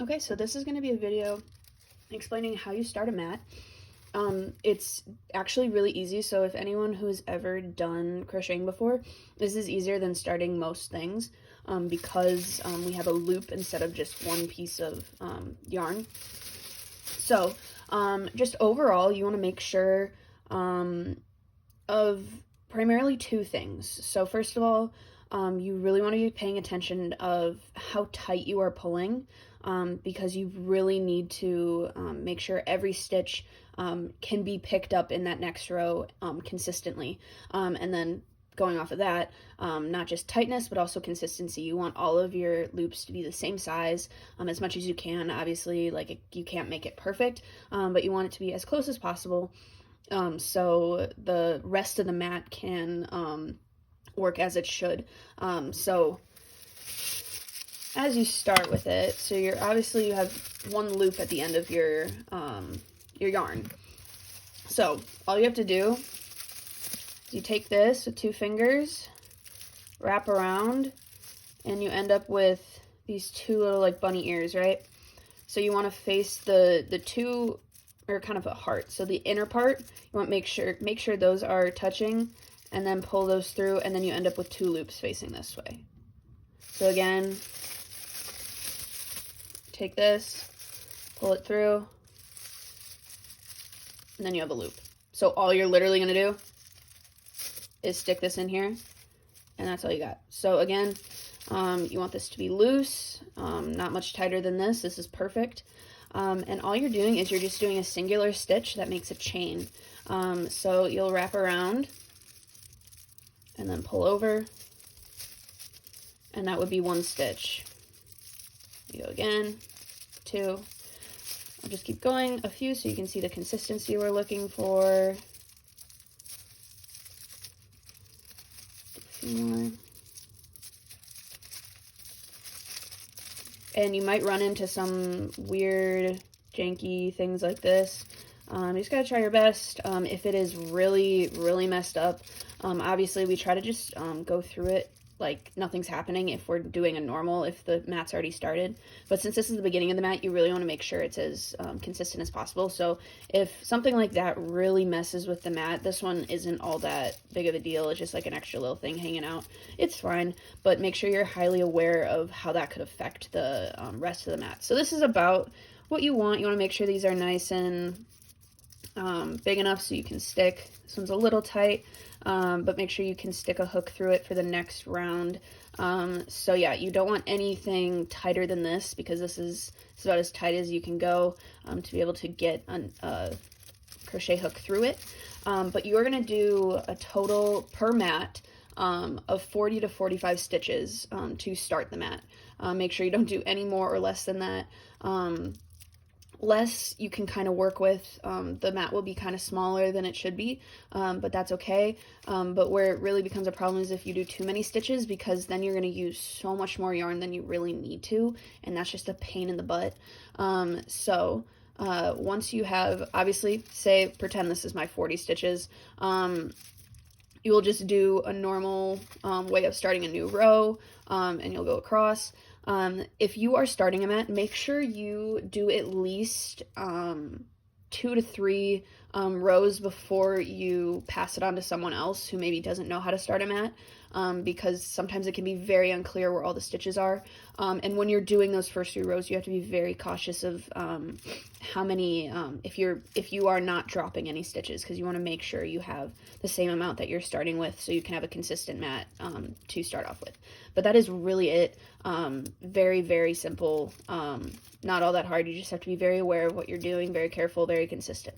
Okay, so this is going to be a video explaining how you start a mat. It's actually really easy, so if anyone who's ever done crocheting before, this is easier than starting most things because we have a loop instead of just one piece of yarn. So just overall, you want to make sure of primarily two things. So first of all, you really want to be paying attention of how tight you are pulling because you really need to make sure every stitch can be picked up in that next row consistently. And then going off of that, not just tightness, but also consistency. You want all of your loops to be the same size as much as you can. Obviously, you can't make it perfect, but you want it to be as close as possible. So the rest of the mat can work as it should. So as you start with it, so you have one loop at the end of your yarn. So all you have to do is you take this with 2 fingers, wrap around, and you end up with these 2 little like bunny ears, right? So you want to face the 2, or kind of a heart. So the inner part, you want to make sure those are touching, and then pull those through, and then you end up with 2 loops facing this way. So again, take this, pull it through, and then you have a loop. So all you're literally going to do is stick this in here, and that's all you got. So again, you want this to be loose, not much tighter than this. This is perfect. And all you're doing is you're just doing a singular stitch that makes a chain. So you'll wrap around and then pull over, and that would be 1 stitch. You go again, 2. I'll just keep going, a few, so you can see the consistency we're looking for. A few more. And you might run into some weird, janky things like this. You just gotta try your best. If it is really, really messed up, obviously we try to just go through it like nothing's happening if we're doing a normal, if the mat's already started. But since this is the beginning of the mat, you really want to make sure it's as consistent as possible. So if something like that really messes with the mat, this one isn't all that big of a deal. It's just like an extra little thing hanging out. It's fine, but make sure you're highly aware of how that could affect the rest of the mat. So this is about what you want. You want to make sure these are nice and big enough so you can stick. This one's a little tight, but make sure you can stick a hook through it for the next round. So yeah, you don't want anything tighter than this, because this is about as tight as you can go to be able to get a crochet hook through it. But you're going to do a total per mat of 40 to 45 stitches to start the mat. Make sure you don't do any more or less than that. Less you can kind of work with. The mat will be kind of smaller than it should be, but that's okay. But where it really becomes a problem is if you do too many stitches, because then you're going to use so much more yarn than you really need to, and that's just a pain in the butt. So once you have, obviously, pretend this is my 40 stitches, you will just do a normal way of starting a new row, and you'll go across. If you are starting a mat, make sure you do at least 2 to 3 rows before you pass it on to someone else who maybe doesn't know how to start a mat, because sometimes it can be very unclear where all the stitches are. And when you're doing those first 3 rows, you have to be very cautious of how many, if you are not dropping any stitches, because you want to make sure you have the same amount that you're starting with, so you can have a consistent mat to start off with. But that is really it. Very, very simple. Not all that hard. You just have to be very aware of what you're doing, very careful, very consistent.